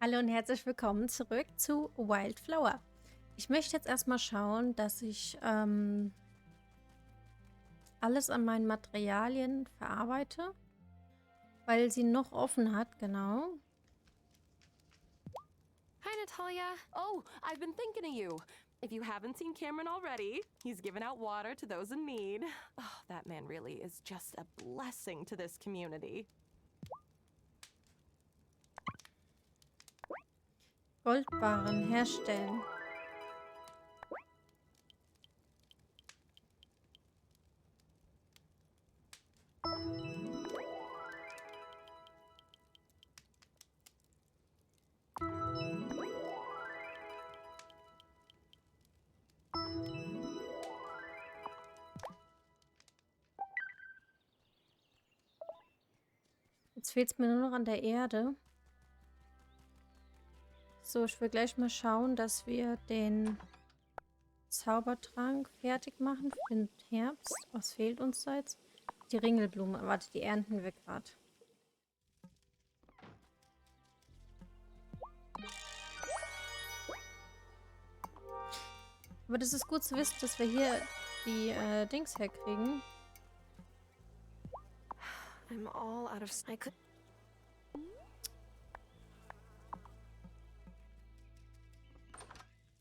Hallo und herzlich willkommen zurück zu Wildflower. Ich möchte jetzt erstmal schauen, dass ich alles an meinen Materialien verarbeite, weil sie noch offen hat, genau. Hi, Natalia. Oh, I've been thinking of you. If you haven't seen Cameron already, he's given out water to those in need. Oh, that man really is just a blessing to this community. Goldbarren herstellen. Jetzt fehlt es mir nur noch an der Erde. So, ich will gleich mal schauen, dass wir den Zaubertrank fertig machen für den Herbst. Was fehlt uns da jetzt? Die Ringelblume. Warte, die ernten wir gerade. Aber das ist gut zu wissen, dass wir hier die Dings herkriegen. I'm all out of... I could...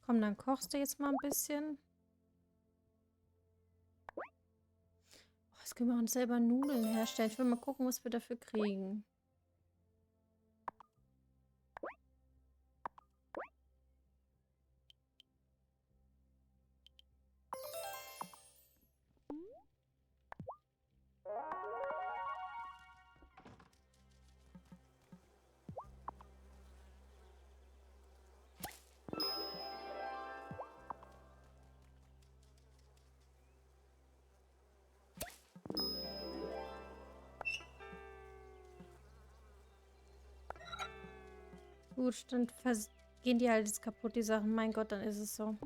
Komm, dann kochst du jetzt mal ein bisschen. Oh, jetzt können wir uns selber Nudeln herstellen. Ich will mal gucken, was wir dafür kriegen. Gut, dann gehen die halt jetzt kaputt, die Sachen. Mein Gott, dann ist es so.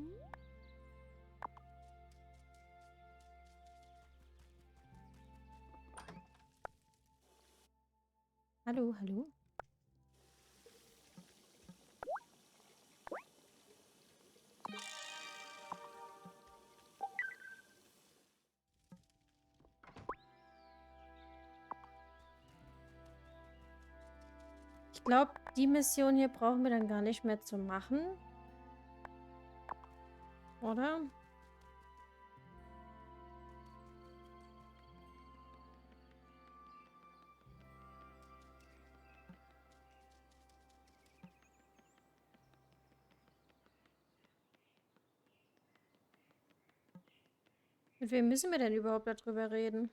Hallo, hallo. Ich glaube, die Mission hier brauchen wir dann gar nicht mehr zu machen. Oder? Mit wem müssen wir denn überhaupt darüber reden?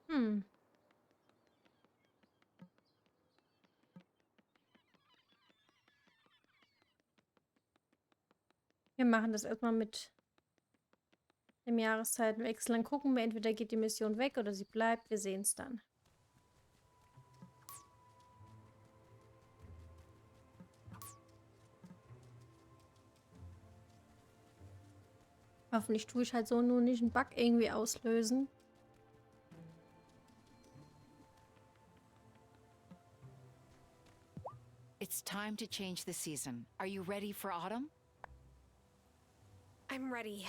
Hm. Wir machen das erstmal mit dem Jahreszeitenwechsel. Dann gucken wir, entweder geht die Mission weg oder sie bleibt. Wir sehen es dann. Hoffentlich tue ich halt so nur nicht einen Bug irgendwie auslösen. It's time to change the season. Are you ready for autumn? I'm ready.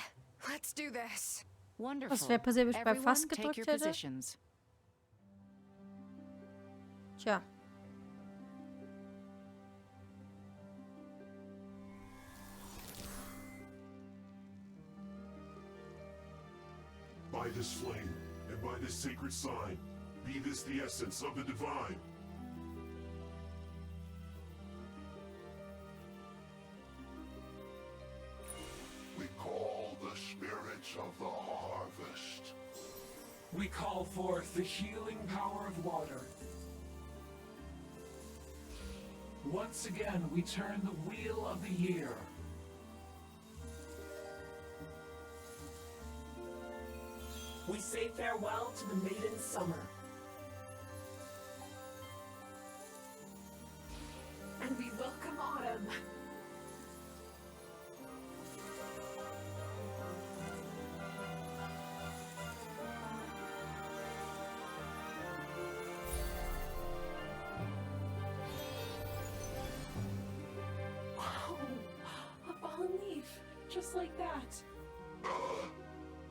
Let's do this. Wonderful. Was wäre passiert, wenn ich bei Fass Everyone, take gedrückt your hätte? positions. Tja. By this flame, and by this sacred sign, be this the essence of the divine. We call the spirits of the harvest. We call forth the healing power of water. Once again, we turn the wheel of the year. We say farewell to the maiden summer. And we welcome autumn. just like that.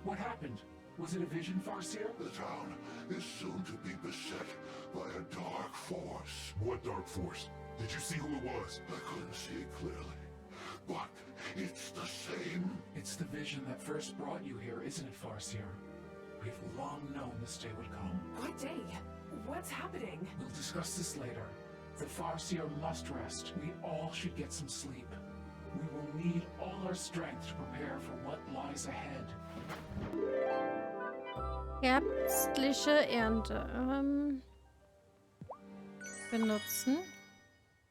What happened? Was it a vision, Farseer? The town is soon to be beset by a dark force. What dark force? Did you see who it was? I couldn't see it clearly, but it's the same. It's the vision that first brought you here, isn't it, Farseer? We've long known this day would come. What day? What's happening? We'll discuss this later. The Farseer must rest. We all should get some sleep. We will need all our strength to prepare for what lies ahead. Herbstliche Ernte. Benutzen.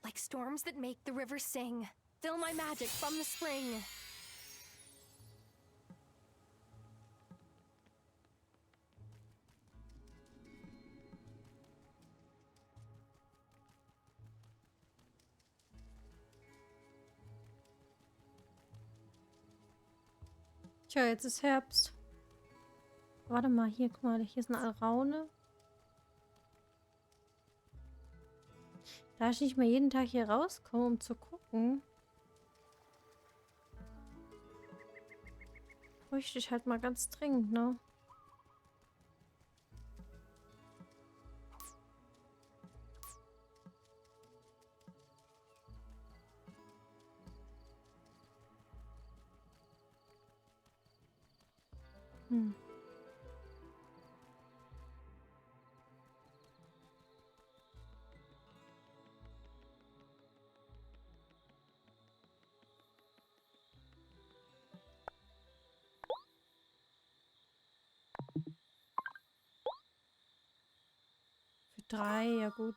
Like storms that make the river sing. Fill my magic from the spring. Tja, jetzt ist Herbst. Warte mal, hier, guck mal, hier ist eine Alraune. Da ich nicht mehr jeden Tag hier rauskomme, um zu gucken, bräuchte ich halt mal ganz dringend, ne? Hm. Für 3, ja gut.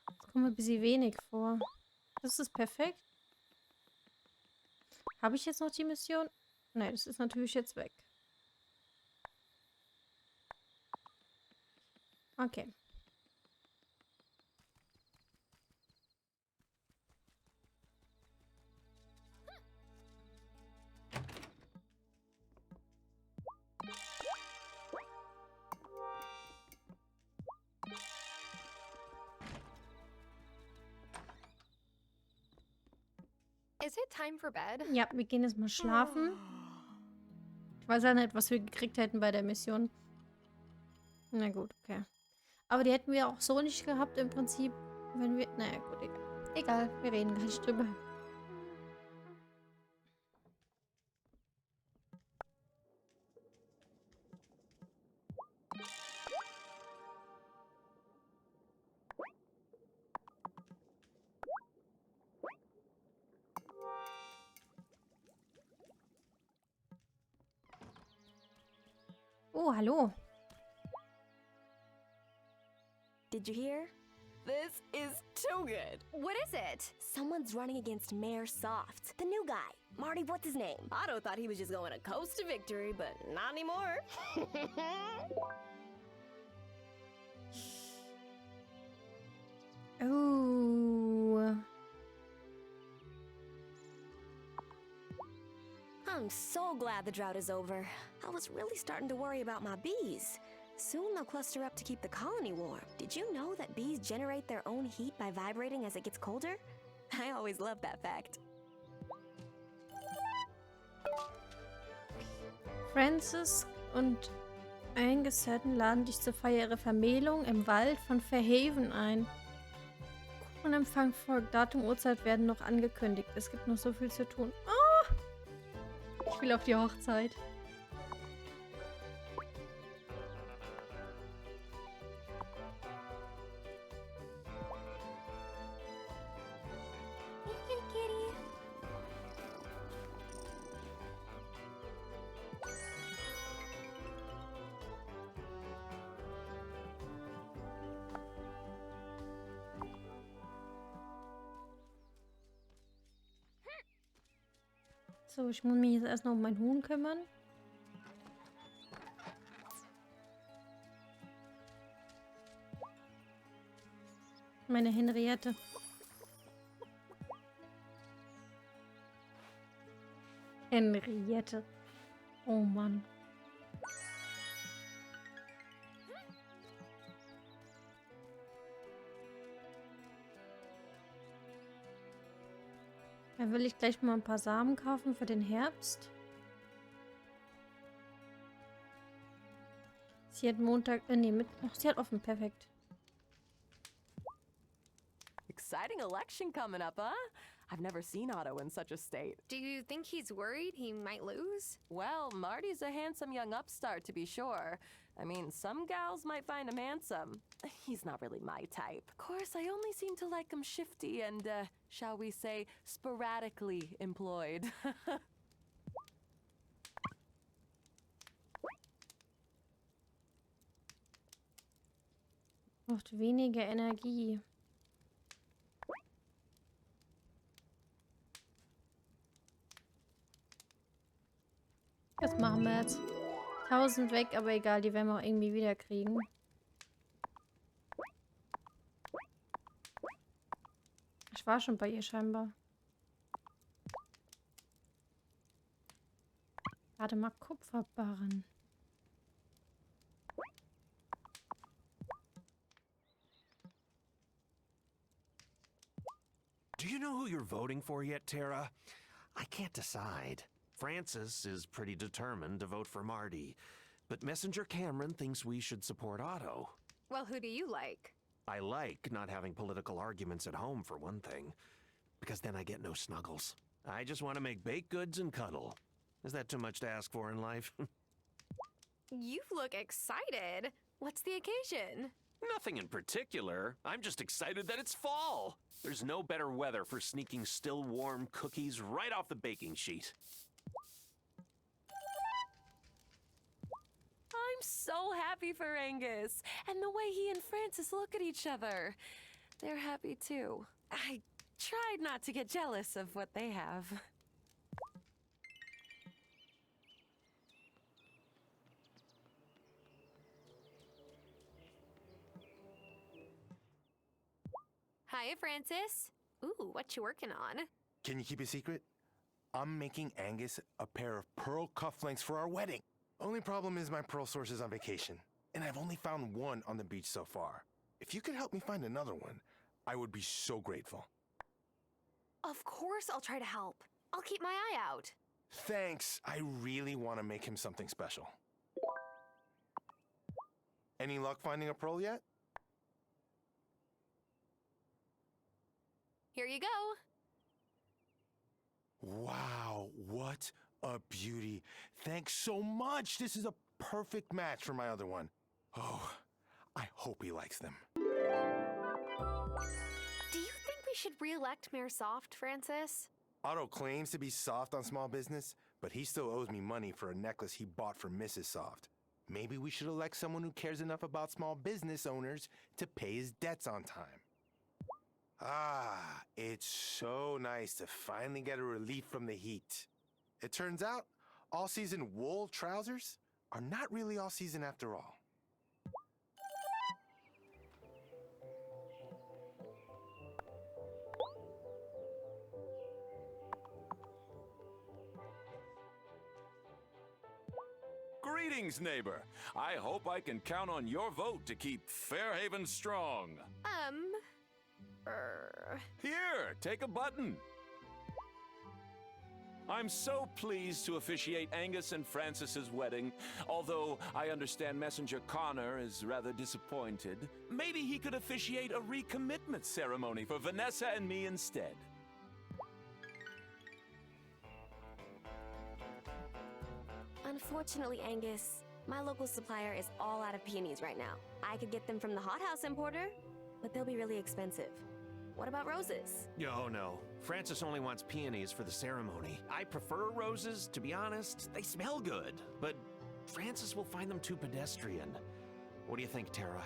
Jetzt kommt mir ein bisschen wenig vor. Das ist perfekt. Habe ich jetzt noch die Mission? Nein, das ist natürlich jetzt weg. Okay. Is it time for bed? Ja, wir gehen jetzt mal schlafen. Ich weiß ja nicht, was wir gekriegt hätten bei der Mission. Na gut, okay. Aber die hätten wir auch so nicht gehabt im Prinzip, wenn wir... Naja, gut, egal. Egal, wir reden gar nicht drüber. Oh, hallo. Did you hear? This is too good. What is it? Someone's running against Mayor Soft, the new guy. Marty, what's his name? Otto thought he was just going to coast to victory, but not anymore. Oh. I'm so glad the drought is over. I was really starting to worry about my bees. Soon they'll cluster up to keep the colony warm. Did you know that bees generate their own heat by vibrating as it gets colder? I always loved that fact. Francis und Eingesehrten laden dich zur Feier ihrer Vermählung im Wald von Verhaven ein. Kuchenempfang folgt. Datum, Uhrzeit werden noch angekündigt. Es gibt noch so viel zu tun. Oh! Ich will auf die Hochzeit. So, ich muss mich jetzt erst noch um mein Huhn kümmern. Meine Henriette. Henriette. Oh Mann. Dann will ich gleich mal ein paar Samen kaufen für den Herbst. Sie hat Montag, sie hat offen, perfekt. Exciting election coming up, huh? I've never seen Otto in such a state. Do you think he's worried he might lose? Well, Marty's a handsome young upstart, to be sure. I mean, some gals might find him handsome. He's not really my type. Of course, I only seem to like him shifty and, shall we say, sporadically employed. Braucht weniger Energie. Was machen wir jetzt? 1000 weg, aber egal, die werden wir auch irgendwie wieder kriegen. Ich war schon bei ihr scheinbar. Warte mal, Kupferbarren. Do you know who you're voting for yet, Tara? I can't decide. Francis is pretty determined to vote for Marty, but Messenger Cameron thinks we should support Otto. Well, who do you like? I like not having political arguments at home, for one thing, because then I get no snuggles. I just want to make baked goods and cuddle. Is that too much to ask for in life? You look excited. What's the occasion? Nothing in particular. I'm just excited that it's fall. There's no better weather for sneaking still warm cookies right off the baking sheet. I'm so happy for Angus, and the way he and Francis look at each other. They're happy too. I tried not to get jealous of what they have. Hiya, Francis. Ooh, what you working on? Can you keep a secret? I'm making Angus a pair of pearl cufflinks for our wedding. Only problem is my pearl source is on vacation, and I've only found one on the beach so far. If you could help me find another one, I would be so grateful. Of course I'll try to help. I'll keep my eye out. Thanks. I really want to make him something special. Any luck finding a pearl yet? Here you go. Wow, what a beauty. Thanks so much. This is a perfect match for my other one. Oh, I hope he likes them. Do you think we should re-elect Mayor Soft, Francis? Otto claims to be soft on small business, but he still owes me money for a necklace he bought for Mrs. Soft. Maybe we should elect someone who cares enough about small business owners to pay his debts on time. Ah, it's so nice to finally get a relief from the heat. It turns out, all-season wool trousers are not really all-season after all. Greetings, neighbor. I hope I can count on your vote to keep Fairhaven strong. Here, take a button. I'm so pleased to officiate Angus and Francis's wedding, although I understand Messenger Connor is rather disappointed. Maybe he could officiate a recommitment ceremony for Vanessa and me instead. Unfortunately, Angus, my local supplier is all out of peonies right now. I could get them from the hothouse importer, but they'll be really expensive. What about roses? Oh, no. Francis only wants peonies for the ceremony. I prefer roses, to be honest. They smell good, but Francis will find them too pedestrian. What do you think, Tara?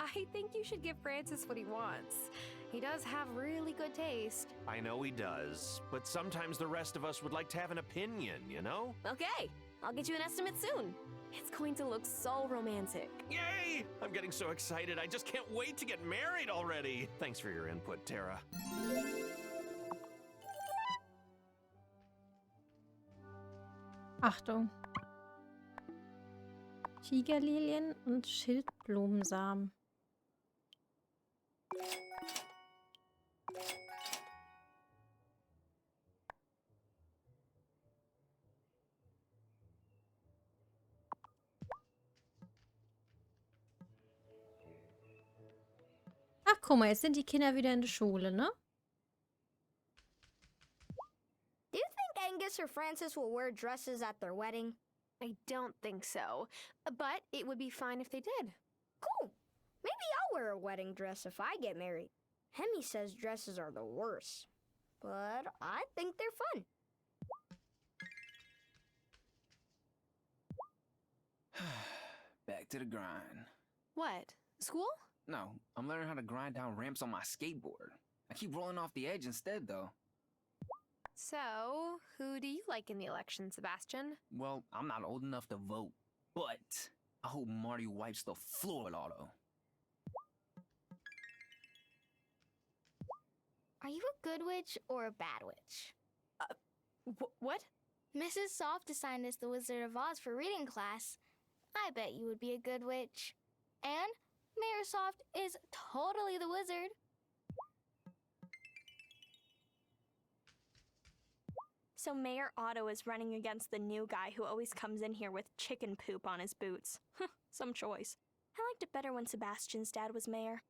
I think you should give Francis what he wants. He does have really good taste. I know he does, but sometimes the rest of us would like to have an opinion, you know? Okay, I'll get you an estimate soon. It's going to look so romantic. Yay! I'm getting so excited. I just can't wait to get married already. Thanks for your input, Tara. Achtung. Tigerlilien und Schildblumensamen. Ach, guck mal, jetzt sind die Kinder wieder in der Schule, ne? Do you think Angus or Francis will wear dresses at their wedding? I don't think so, but it would be fine if they did. Cool. Maybe I'll wear a wedding dress if I get married. Hemi says dresses are the worst, but I think they're fun. Back to the grind. What? School? No, I'm learning how to grind down ramps on my skateboard. I keep rolling off the edge instead, though. So, who do you like in the election, Sebastian? Well, I'm not old enough to vote, but I hope Marty wipes the floor with Otto. Are you a good witch or a bad witch? What? Mrs. Soft assigned us the Wizard of Oz for reading class. I bet you would be a good witch. And Mayor Soft is totally the wizard. So Mayor Otto is running against the new guy who always comes in here with chicken poop on his boots. Some choice. I liked it better when Sebastian's dad was mayor.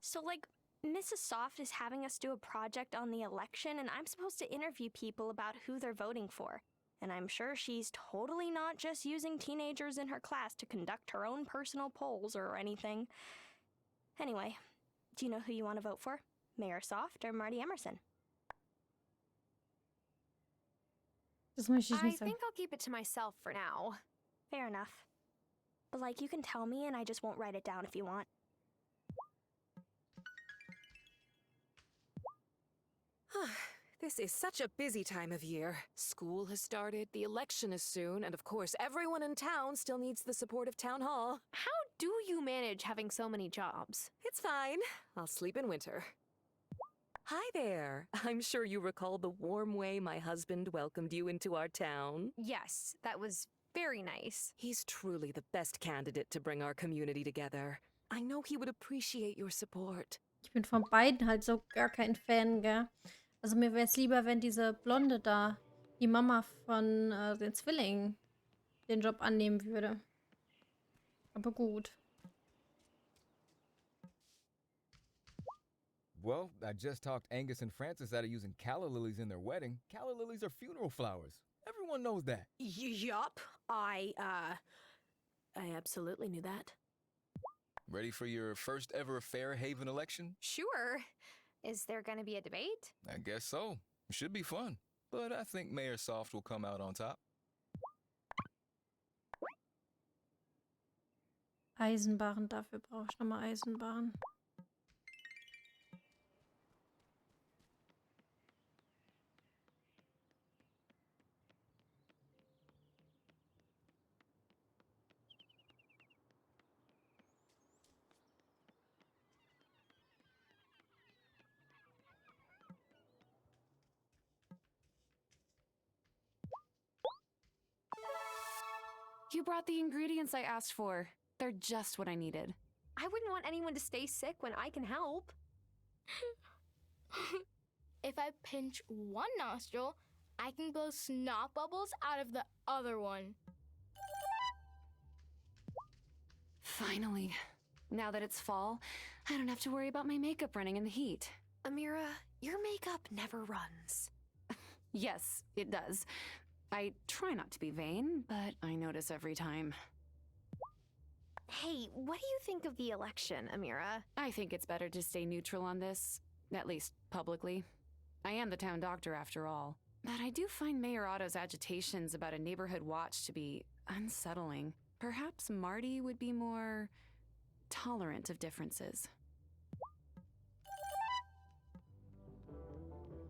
So, like, Mrs. Soft is having us do a project on the election, and I'm supposed to interview people about who they're voting for. And I'm sure she's totally not just using teenagers in her class to conduct her own personal polls or anything. Anyway, do you know who you want to vote for? Mayor Soft or Marty Emerson? Das möchte ich I nicht sagen. think I'll keep it to myself for now. Fair enough. But, like, you can tell me and I just won't write it down if you want. This is such a busy time of year. School has started, the election is soon, and of course everyone in town still needs the support of Town Hall. How do you manage having so many jobs? It's fine. I'll sleep in winter. Hi there. I'm sure you recall the warm way my husband welcomed you into our town. Yes, that was very nice. He's truly the best candidate to bring our community together. I know he would appreciate your support. Ich bin von beiden halt so gar kein Fan, gell? Also mir wäre es lieber, wenn diese Blonde da, die Mama von den Zwillingen, den Job annehmen würde. Aber gut. Well, I just talked Angus and Francis out of using calla lilies in their wedding. Calla lilies are funeral flowers. Everyone knows that. Yup. I absolutely knew that. Ready for your first ever Fairhaven election? Sure. Is there going to be a debate? I guess so. It should be fun. But I think Mayor Soft will come out on top. Eisenbarren, dafür brauche ich nochmal Eisenbarren. You brought the ingredients I asked for. They're just what I needed. I wouldn't want anyone to stay sick when I can help. If I pinch one nostril, I can blow snot bubbles out of the other one. Finally. Now that it's fall, I don't have to worry about my makeup running in the heat. Amira, your makeup never runs. Yes, it does. I try not to be vain, but I notice every time. Hey, what do you think of the election, Amira? I think it's better to stay neutral on this, at least publicly. I am the town doctor after all. But I do find Mayor Otto's agitations about a neighborhood watch to be unsettling. Perhaps Marty would be more tolerant of differences.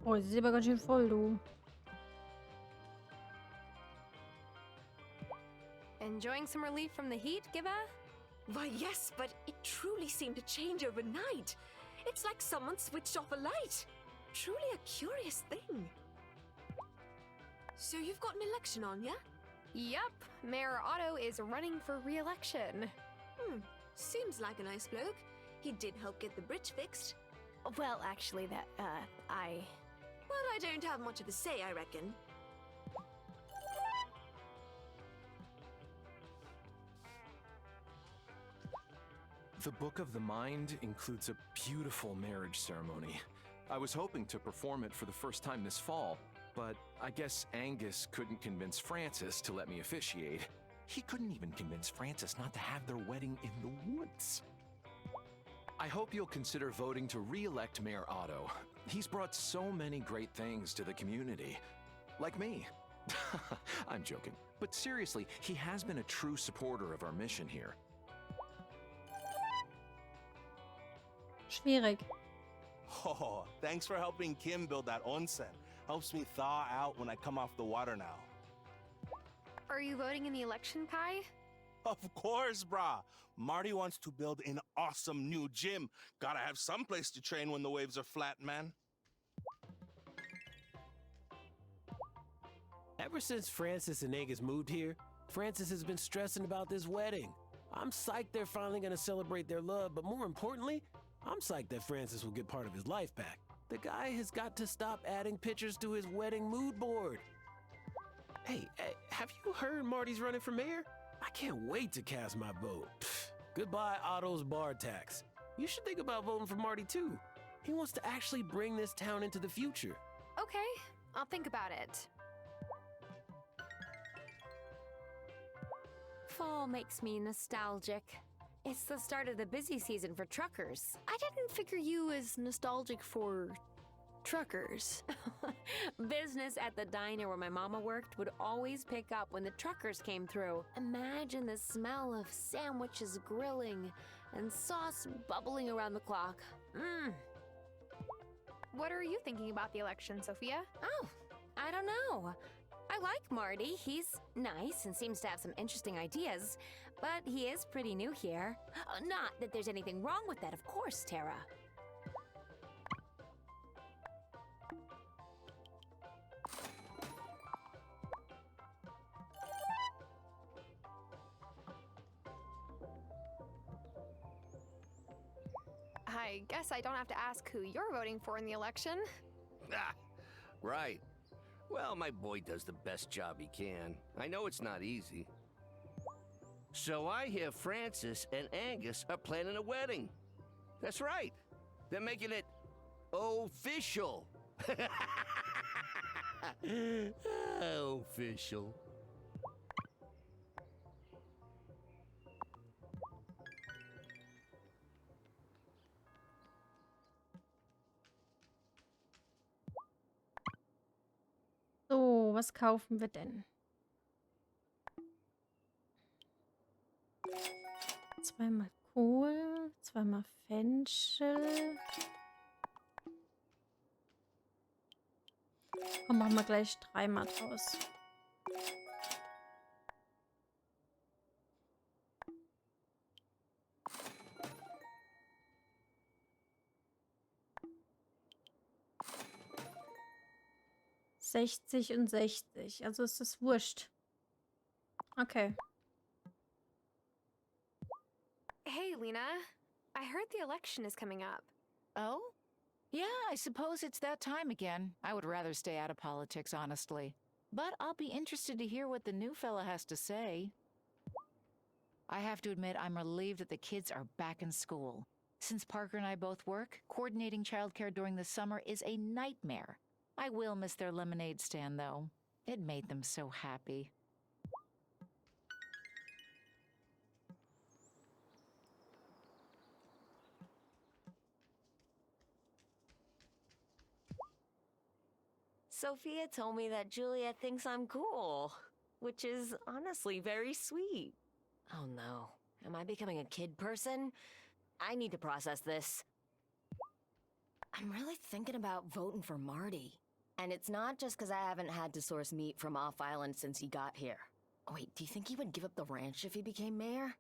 Oh, sie ist aber ganz schön voll, du. Enjoying some relief from the heat, Giba? Why, yes, but it truly seemed to change overnight. It's like someone switched off a light. Truly a curious thing. So you've got an election on, yeah? Yup, Mayor Otto is running for re-election. Seems like a nice bloke. He did help get the bridge fixed. Well, actually, But I don't have much of a say, I reckon. The Book of the Mind includes a beautiful marriage ceremony. I was hoping to perform it for the first time this fall, but I guess Angus couldn't convince Francis to let me officiate. He couldn't even convince Francis not to have their wedding in the woods. I hope you'll consider voting to re-elect Mayor Otto. He's brought so many great things to the community. Like me. I'm joking. But seriously, he has been a true supporter of our mission here. Schwierig. Oh, thanks for helping Kim build that onsen. Helps me thaw out when I come off the water now. are you voting in the election, Kai? Of course, brah. Marty wants to build an awesome new gym. Gotta have some place to train when the waves are flat, man. Ever since Francis and Angus moved here, Francis has been stressing about this wedding. I'm psyched they're finally gonna celebrate their love, but more importantly, I'm psyched that Francis will get part of his life back. The guy has got to stop adding pictures to his wedding mood board. Hey, have you heard Marty's running for mayor? I can't wait to cast my vote. Pfft, goodbye, Otto's bar tax. You should think about voting for Marty too. He wants to actually bring this town into the future. Okay, I'll think about it. Fall makes me nostalgic. It's the start of the busy season for truckers. I didn't figure you as nostalgic for truckers. Business at the diner where my mama worked would always pick up when the truckers came through. Imagine the smell of sandwiches grilling and sauce bubbling around the clock. What are you thinking about the election, Sophia? Oh, I don't know. I like Marty. He's nice and seems to have some interesting ideas, but he is pretty new here. Not that there's anything wrong with that, of course, Tara. I guess I don't have to ask who you're voting for in the election. Ah, right. Well, my boy does the best job he can. I know it's not easy. So I hear Francis and Angus are planning a wedding. That's right. They're making it official. Official. So, was kaufen wir denn? Zweimal Kohl, zweimal Fenchel. Komm, machen wir gleich dreimal draus. ...60 und 60. Also ist das wurscht. Okay. Hey, Lena. I heard the election is coming up. Oh? Yeah, I suppose it's that time again. I would rather stay out of politics, honestly. But I'll be interested to hear what the new fella has to say. I have to admit, I'm relieved that the kids are back in school. Since Parker and I both work, coordinating childcare during the summer is a nightmare. I will miss their lemonade stand, though. It made them so happy. Sophia told me that Julia thinks I'm cool, which is honestly very sweet. Oh no, am I becoming a kid person? I need to process this. I'm really thinking about voting for Marty. And it's not just because I haven't had to source meat from off island since he got here. Oh, wait, do you think he would give up the ranch if he became mayor?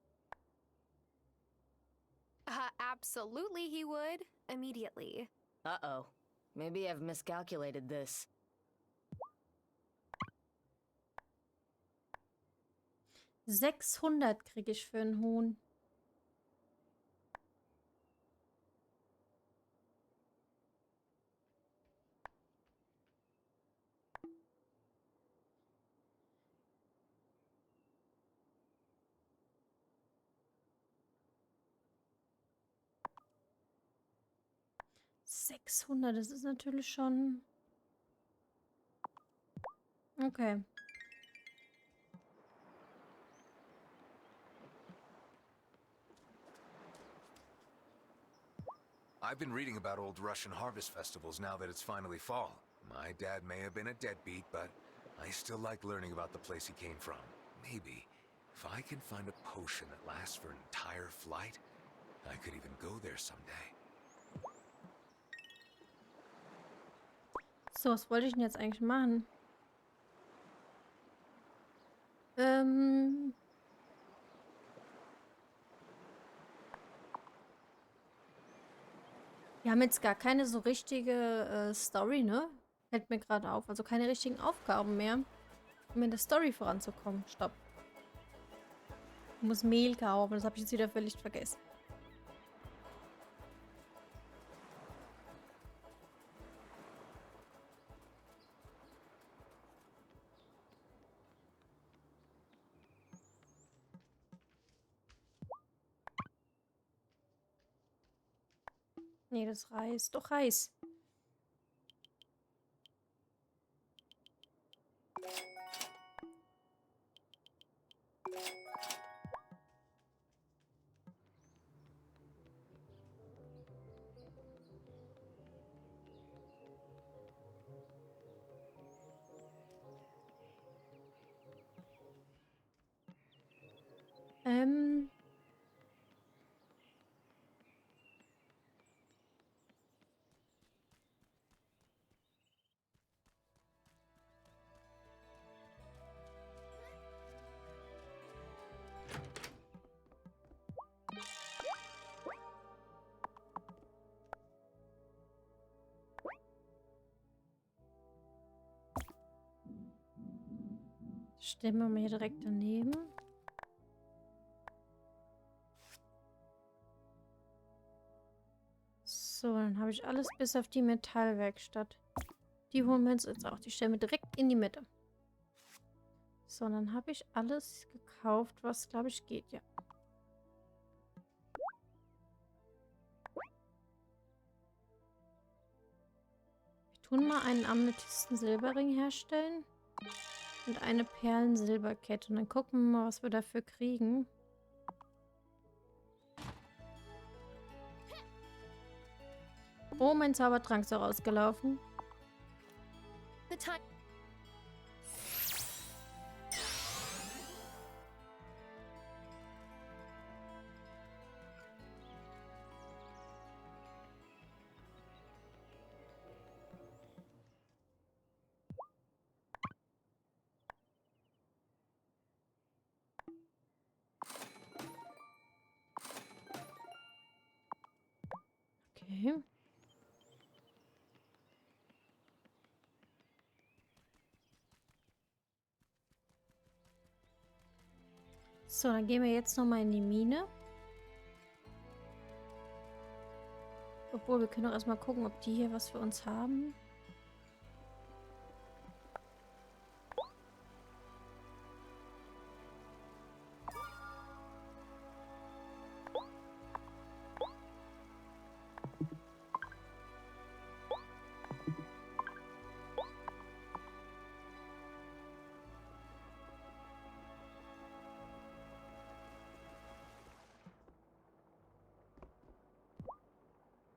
Absolutely he would. Immediately. Uh-oh. Maybe I've miscalculated this. 600 kriege ich für einen Huhn. $600, das ist natürlich schon... Okay. I've been reading about old Russian harvest festivals now that it's finally fall. My dad may have been a deadbeat, but I still like learning about the place he came from. Maybe, if I can find a potion that lasts for an entire flight, I could even go there someday. So, was wollte ich denn jetzt eigentlich machen? Wir haben jetzt gar keine so richtige Story, ne? Fällt mir gerade auf. Also keine richtigen Aufgaben mehr, um in der Story voranzukommen. Stopp. Ich muss Mehl kaufen. Das habe ich jetzt wieder völlig vergessen. Nee, das Reis. Doch Reis. Stellen wir mal hier direkt daneben. So, dann habe ich alles bis auf die Metallwerkstatt. Die holen wir uns jetzt auch. Die stellen wir direkt in die Mitte. So, dann habe ich alles gekauft, was, glaube ich, geht, ja. Wir tun mal einen Amethysten-Silberring herstellen. Und eine Perlen-Silberkette. Und dann gucken wir mal, was wir dafür kriegen. Oh, mein Zaubertrank ist auch ausgelaufen. Okay. So, dann gehen wir jetzt nochmal in die Mine. Obwohl, wir können auch erstmal gucken, ob die hier was für uns haben.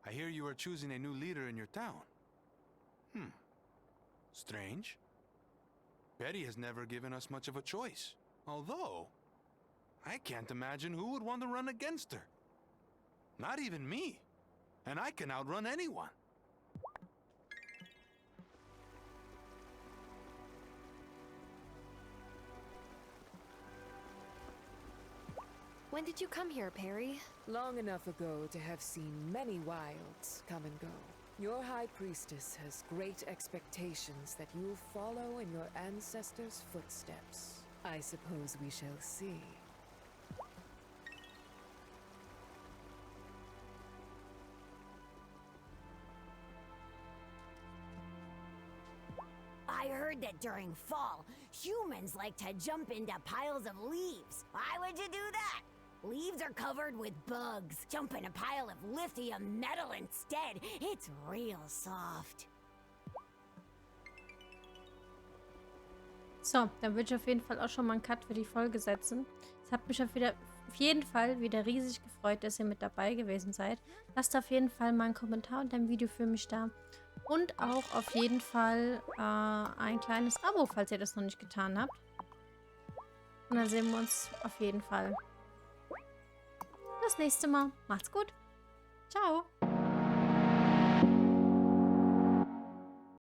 I hear you are choosing a new leader in your town. Strange. Betty has never given us much of a choice. Although, I can't imagine who would want to run against her. Not even me. And I can outrun anyone. When did you come here, Perry? Long enough ago to have seen many wilds come and go. Your High Priestess has great expectations that you'll follow in your ancestors' footsteps. I suppose we shall see. I heard that during fall, humans like to jump into piles of leaves. Why would you do that? Leaves are covered with bugs. Jump in a pile of lithium metal instead. It's real soft. So, dann würde ich auf jeden Fall auch schon mal einen Cut für die Folge setzen. Es hat mich auf jeden Fall wieder riesig gefreut, dass ihr mit dabei gewesen seid. Lasst auf jeden Fall mal einen Kommentar unter dem Video für mich da. Und auch auf jeden Fall ein kleines Abo, falls ihr das noch nicht getan habt. Und dann sehen wir uns auf jeden Fall das nächste Mal. Macht's gut. Ciao.